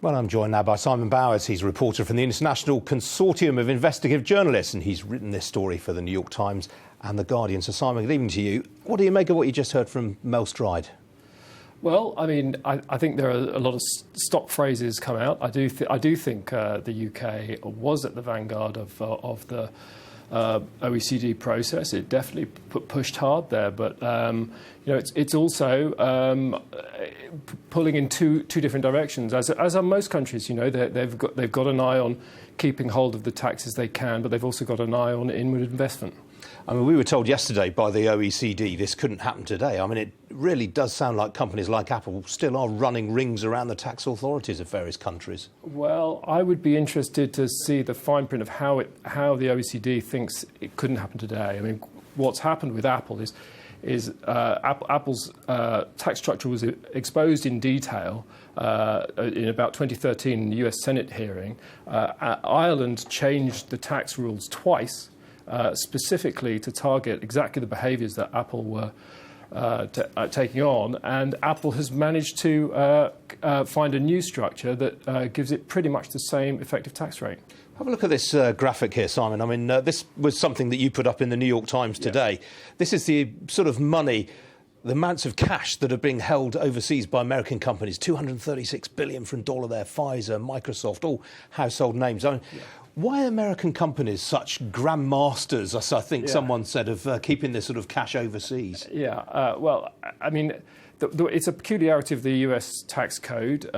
Well, I'm joined now by Simon Bowers. He's a reporter from the International Consortium of Investigative Journalists, and he's written this story for the New York Times and The Guardian. So, Simon, good evening to you. What do you make of what you just heard from Mel Stride? Well, I mean, I think there are a lot of stock phrases come out. I do think the UK was at the vanguard of the OECD process. It definitely pushed hard there, but it's also pulling in two different directions. As are most countries, they've got an eye on keeping hold of the taxes they can, but they've also got an eye on inward investment. I mean, we were told yesterday by the OECD this couldn't happen today. I mean, it really does sound like companies like Apple still are running rings around the tax authorities of various countries. Well, I would be interested to see the fine print of how the OECD thinks it couldn't happen today. I mean, what's happened with Apple is Apple's tax structure was exposed in detail in about 2013 in the US Senate hearing. Ireland changed the tax rules twice, specifically to target exactly the behaviours that Apple were taking on, and Apple has managed to find a new structure that gives it pretty much the same effective tax rate. Have a look at this graphic here, Simon. I mean, this was something that you put up in the New York Times today. Yes. This is the sort of money, the amounts of cash that are being held overseas by American companies. $236 billion from dollar there, Pfizer, Microsoft, all household names. I mean, why are American companies such grandmasters, as I think someone said, of keeping this sort of cash overseas? Well, I mean, it's a peculiarity of the US tax code.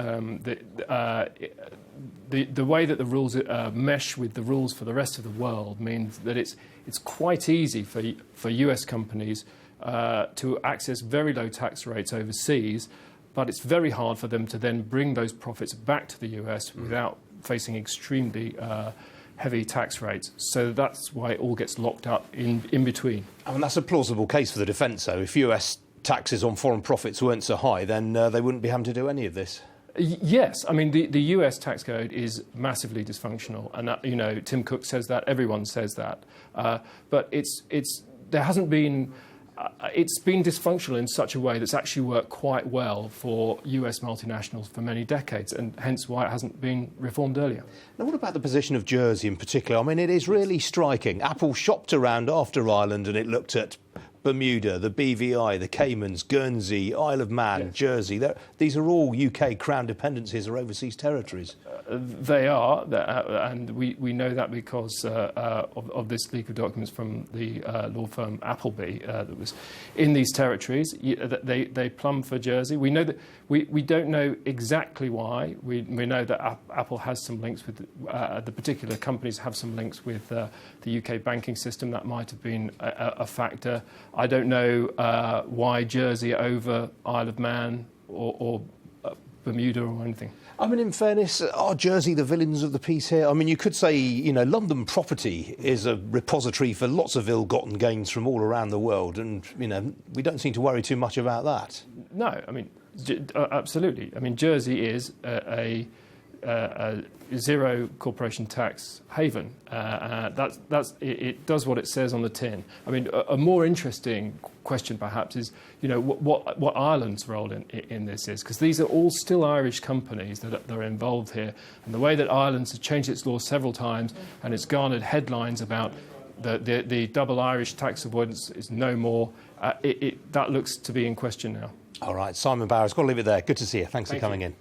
The way that the rules mesh with the rules for the rest of the world means that it's quite easy for US companies to access very low tax rates overseas, but it's very hard for them to then bring those profits back to the US without facing extremely heavy tax rates. So that's why it all gets locked up in between. I mean, that's a plausible case for the defence, though. If US taxes on foreign profits weren't so high, then they wouldn't be having to do any of this. Yes, I mean the US tax code is massively dysfunctional, and Tim Cook says that, everyone says that, but it's been dysfunctional in such a way that's actually worked quite well for US multinationals for many decades, and hence why it hasn't been reformed earlier. Now, what about the position of Jersey in particular? I mean, it is really striking. Apple shopped around after Ireland and it looked at Bermuda, the BVI, the Caymans, Guernsey, Isle of Man, Jersey. These are all UK Crown dependencies or overseas territories. They are, and we know that because of this leak of documents from the law firm Appleby that was in these territories. They plumb for Jersey. We know that we don't know exactly why. We know that Apple has some links with the particular companies have some links with the UK banking system. That might have been a factor. I don't know why Jersey over Isle of Man or Bermuda or anything. I mean, in fairness, are Jersey the villains of the piece here? I mean, you could say, London property is a repository for lots of ill-gotten gains from all around the world, and, we don't seem to worry too much about that. No, I mean, absolutely. I mean, Jersey is a zero corporation tax haven. It does what it says on the tin. I mean, a more interesting question perhaps is, what Ireland's role in this is, because these are all still Irish companies that are involved here, and the way that Ireland has changed its law several times and it's garnered headlines about the double Irish tax avoidance is no more. That looks to be in question now. All right, Simon Bowers, got to leave it there. Good to see you. Thanks for coming in.